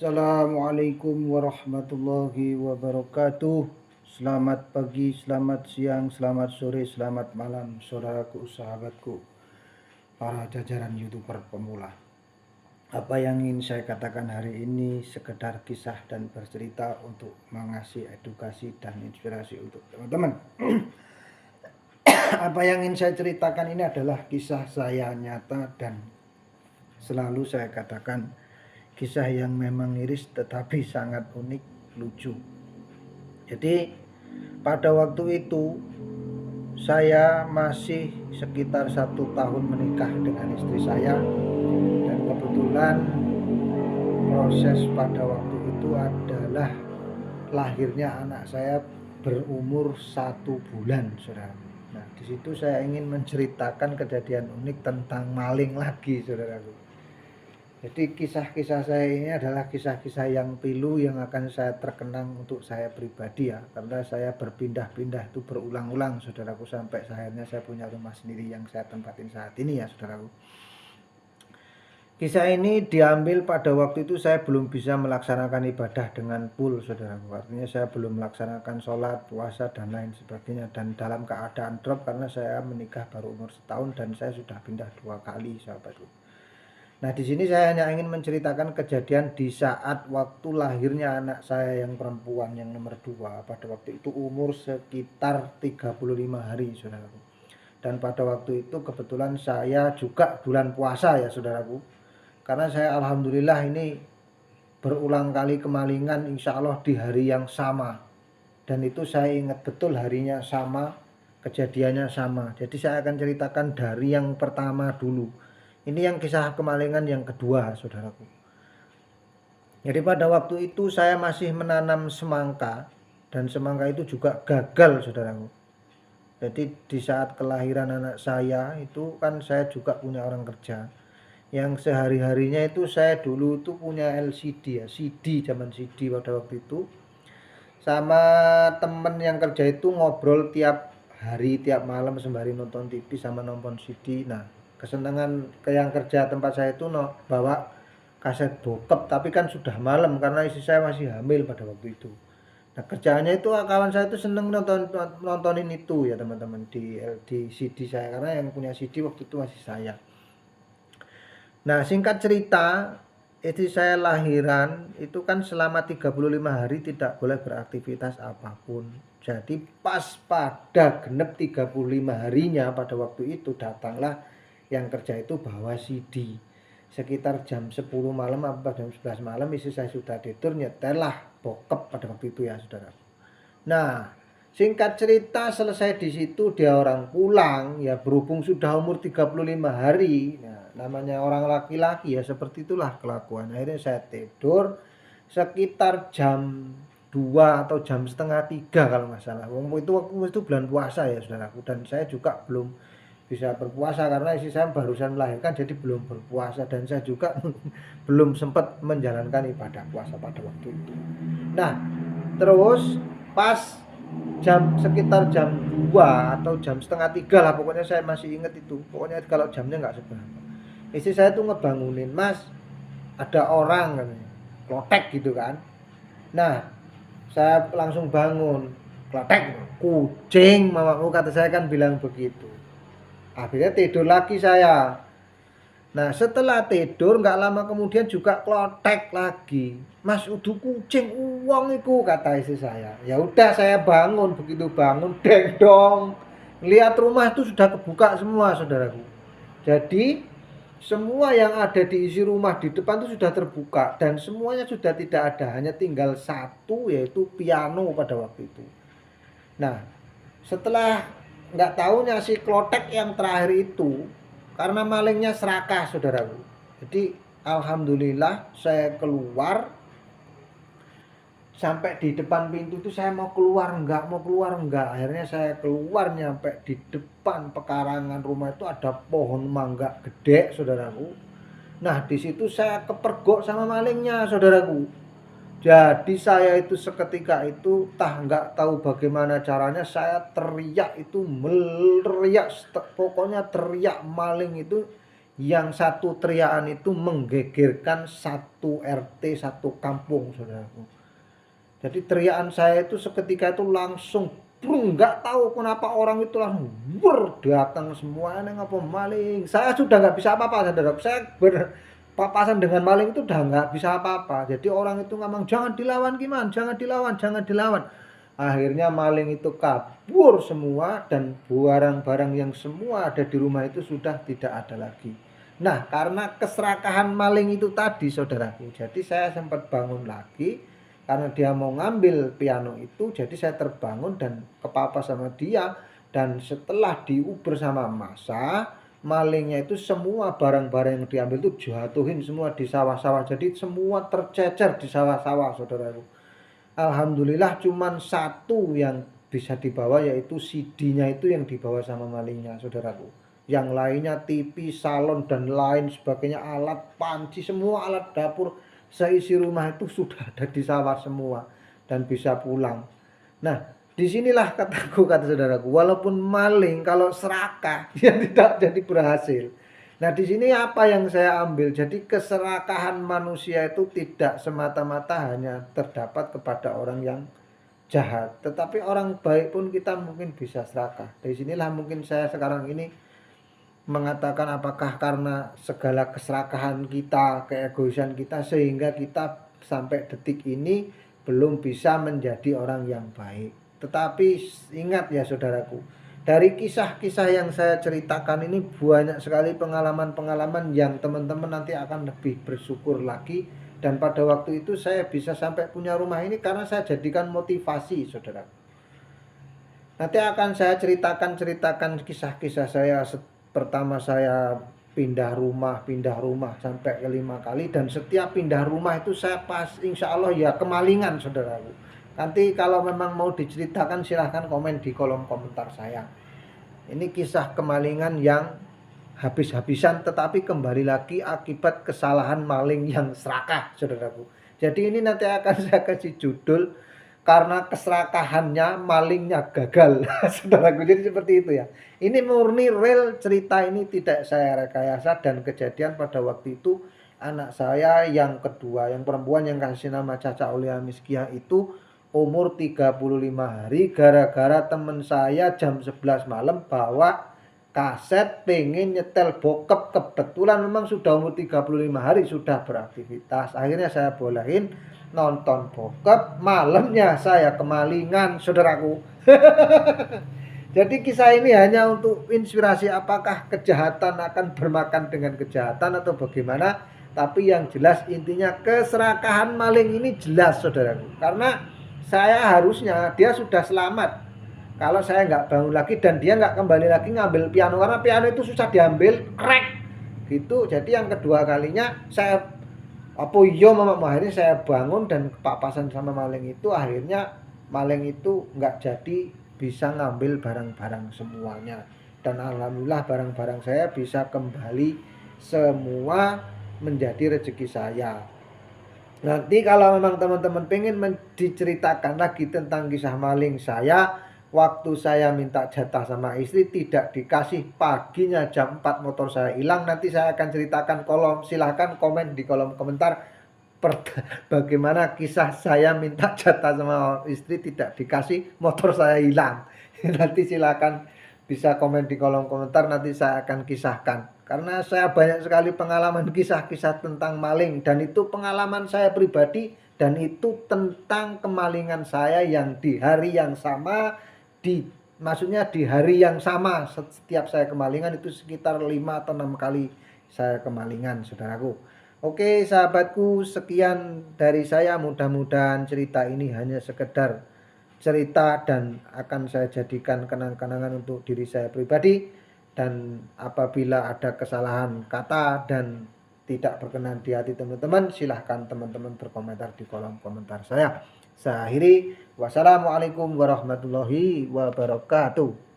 Assalamualaikum warahmatullahi wabarakatuh. Selamat pagi, selamat siang, selamat sore, selamat malam, saudaraku, sahabatku, para jajaran YouTuber pemula. Apa yang ingin saya katakan hari ini sekedar kisah dan bercerita untuk mengasih edukasi dan inspirasi untuk teman-teman. Apa yang ingin saya ceritakan ini adalah kisah saya nyata dan selalu saya katakan kisah yang memang miris tetapi sangat unik, lucu. Jadi pada waktu itu saya masih sekitar 1 tahun menikah dengan istri saya, dan kebetulan proses pada waktu itu adalah lahirnya anak saya berumur 1 bulan, saudara. Nah, di situ saya ingin menceritakan kejadian unik tentang maling lagi, saudaraku. Jadi kisah-kisah saya ini adalah kisah-kisah yang pilu yang akan saya terkenang untuk saya pribadi ya, karena saya berpindah-pindah itu berulang-ulang, saudaraku, sampai akhirnya saya punya rumah sendiri yang saya tempatin saat ini ya, saudaraku. Kisah ini diambil pada waktu itu saya belum bisa melaksanakan ibadah dengan full, saudaraku. Artinya saya belum melaksanakan sholat, puasa, dan lain sebagainya. Dan dalam keadaan drop karena saya menikah baru umur 1 tahun dan saya sudah pindah 2 kali, sahabatku. Nah, di sini saya hanya ingin menceritakan kejadian di saat waktu lahirnya anak saya yang perempuan yang nomor 2. Pada waktu itu umur sekitar 35 hari, saudaraku. Dan pada waktu itu kebetulan saya juga bulan puasa ya, saudaraku. Karena saya alhamdulillah ini berulang kali kemalingan insya Allah di hari yang sama. Dan itu saya ingat betul harinya sama, kejadiannya sama. Jadi saya akan ceritakan dari yang pertama dulu. Ini yang kisah kemalingan yang kedua, saudaraku. Jadi pada waktu itu saya masih menanam semangka, dan semangka itu juga gagal, saudaraku. Jadi di saat kelahiran anak saya itu kan saya juga punya orang kerja yang sehari-harinya itu saya dulu tuh punya LCD ya, CD, zaman CD pada waktu itu. Sama temen yang kerja itu ngobrol tiap hari, tiap malam sembari nonton TV sama nonton CD. Nah, kesenangan ke yang kerja tempat saya itu bawa kaset bokep, tapi kan sudah malam karena istri saya masih hamil pada waktu itu. Nah, kerjaannya itu kawan saya itu seneng nontonin itu ya teman-teman, di CD saya, karena yang punya CD waktu itu masih saya. Nah, singkat cerita, istri saya lahiran itu kan selama 35 hari tidak boleh beraktivitas apapun. Jadi pas pada genep 35 harinya pada waktu itu datanglah yang kerja itu bawa CD. Sekitar jam 10 malam atau jam 11 malam istri saya sudah tidur, nyetelah bokep pada waktu itu ya, saudara. Nah, singkat cerita selesai di situ dia orang pulang ya, berhubung sudah umur 35 hari. Nah, namanya orang laki-laki ya seperti itulah kelakuan. Akhirnya saya tidur sekitar jam 2 atau jam setengah 3 kalau nggak salah. Waktu itu bulan puasa ya, saudaraku, dan saya juga belum bisa berpuasa karena istri saya barusan melahirkan, jadi belum berpuasa, dan saya juga belum sempat menjalankan ibadah puasa pada waktu itu. Nah, terus pas sekitar jam 2 atau jam setengah 3 lah, pokoknya saya masih ingat itu, pokoknya kalau jamnya nggak seberapa, istri saya tuh ngebangunin, "Mas, ada orang," katanya, "klotek," gitu kan. Nah, saya langsung bangun, "Klotek, kucing mamamu," kata saya kan bilang begitu. Akhirnya tidur lagi saya. Nah, setelah tidur nggak lama kemudian juga klotek lagi, "Mas, udah kucing uang itu," kata istri saya. Ya udah saya bangun, begitu bangun deng dong, lihat rumah itu sudah kebuka semua, saudaraku. Jadi semua yang ada di isi rumah di depan itu sudah terbuka dan semuanya sudah tidak ada, hanya tinggal satu yaitu piano pada waktu itu. Nah, setelah nggak tahunya si klotek yang terakhir itu, karena malingnya serakah, saudaraku. Jadi alhamdulillah saya keluar, sampai di depan pintu itu saya mau keluar enggak, akhirnya saya keluar nyampe di depan pekarangan rumah itu ada pohon mangga gede, saudaraku. Nah, di situ saya kepergok sama malingnya, saudaraku. Jadi saya itu seketika itu nggak tahu bagaimana caranya saya teriak itu, pokoknya teriak maling itu yang satu teriakan itu menggegerkan satu RT, satu kampung, saudaraku. Jadi teriakan saya itu seketika itu langsung nggak tahu kenapa orang itu langsung datang semua, ini ngapa maling. Saya sudah nggak bisa apa-apa, saudara. Saya berpapasan dengan maling itu udah nggak bisa apa-apa. Jadi orang itu ngomong jangan dilawan gimana, jangan dilawan, jangan dilawan. Akhirnya maling itu kabur semua dan barang-barang yang semua ada di rumah itu sudah tidak ada lagi. Nah, karena keserakahan maling itu tadi, saudaraku, jadi saya sempat bangun lagi. Karena dia mau ngambil piano itu, jadi saya terbangun dan kepapa sama dia. Dan setelah diuber sama masa, malingnya itu semua barang-barang yang diambil itu jatuhin semua di sawah-sawah. Jadi semua tercecer di sawah-sawah, saudaraku. Alhamdulillah cuman satu yang bisa dibawa, yaitu CD-nya itu yang dibawa sama malingnya, saudaraku. Yang lainnya TV, salon, dan lain sebagainya, alat panci, semua alat dapur seisi rumah itu sudah ada di sawah semua dan bisa pulang. Nah, disinilah kataku, kata saudaraku, walaupun maling kalau serakah dia tidak jadi berhasil. Nah, di sini apa yang saya ambil? Jadi keserakahan manusia itu tidak semata-mata hanya terdapat kepada orang yang jahat, tetapi orang baik pun kita mungkin bisa serakah. Dari sinilah mungkin saya sekarang ini mengatakan apakah karena segala keserakahan kita, keegoisan kita, sehingga kita sampai detik ini belum bisa menjadi orang yang baik. Tetapi ingat ya saudaraku, dari kisah-kisah yang saya ceritakan ini banyak sekali pengalaman-pengalaman yang teman-teman nanti akan lebih bersyukur lagi. Dan pada waktu itu saya bisa sampai punya rumah ini karena saya jadikan motivasi, saudaraku. Nanti akan saya ceritakan kisah-kisah saya. Pertama saya pindah rumah sampai ke 5 kali, dan setiap pindah rumah itu saya insya Allah ya kemalingan, saudaraku. Nanti kalau memang mau diceritakan silahkan komen di kolom komentar saya. Ini kisah kemalingan yang habis-habisan, tetapi kembali lagi akibat kesalahan maling yang serakah, saudaraku. Jadi ini nanti akan saya kasih judul karena keserakahannya malingnya gagal. Saudaraku, jadi seperti itu ya. Ini murni real cerita, ini tidak saya rekayasa, dan kejadian pada waktu itu anak saya yang kedua, yang perempuan yang kasih nama Caca Aulia Miskia itu umur 35 hari gara-gara temen saya jam 11 malam bawa kaset pengen nyetel bokep. Kebetulan memang sudah umur 35 hari, sudah beraktivitas. Akhirnya saya bolehin nonton bokep, malamnya saya kemalingan, saudaraku. Jadi kisah ini hanya untuk inspirasi, apakah kejahatan akan bermakan dengan kejahatan atau bagaimana. Tapi yang jelas intinya keserakahan maling ini jelas, saudaraku. Karena saya harusnya dia sudah selamat kalau saya nggak bangun lagi dan dia nggak kembali lagi ngambil piano, karena piano itu susah diambil, crack gitu. Jadi yang kedua kalinya saya akhirnya saya bangun dan kepapasan sama maling itu. Akhirnya maling itu nggak jadi bisa ngambil barang-barang semuanya, dan alhamdulillah barang-barang saya bisa kembali semua menjadi rezeki saya. Nanti kalau memang teman-teman pengen diceritakan lagi tentang kisah maling saya, waktu saya minta jatah sama istri tidak dikasih, paginya jam 4 motor saya hilang, nanti saya akan ceritakan. Silahkan komen di kolom komentar bagaimana kisah saya minta jatah sama istri tidak dikasih, motor saya hilang. Nanti silahkan bisa komen di kolom komentar, nanti saya akan kisahkan. Karena saya banyak sekali pengalaman kisah-kisah tentang maling, dan itu pengalaman saya pribadi, dan itu tentang kemalingan saya yang di hari yang sama, maksudnya di hari yang sama setiap saya kemalingan itu sekitar 5 atau 6 kali saya kemalingan, saudaraku. Oke sahabatku, sekian dari saya. Mudah-mudahan cerita ini hanya sekedar cerita dan akan saya jadikan kenang-kenangan untuk diri saya pribadi. Dan apabila ada kesalahan kata dan tidak berkenan di hati teman-teman, silahkan teman-teman berkomentar di kolom komentar saya. Saya akhiri, wassalamualaikum warahmatullahi wabarakatuh.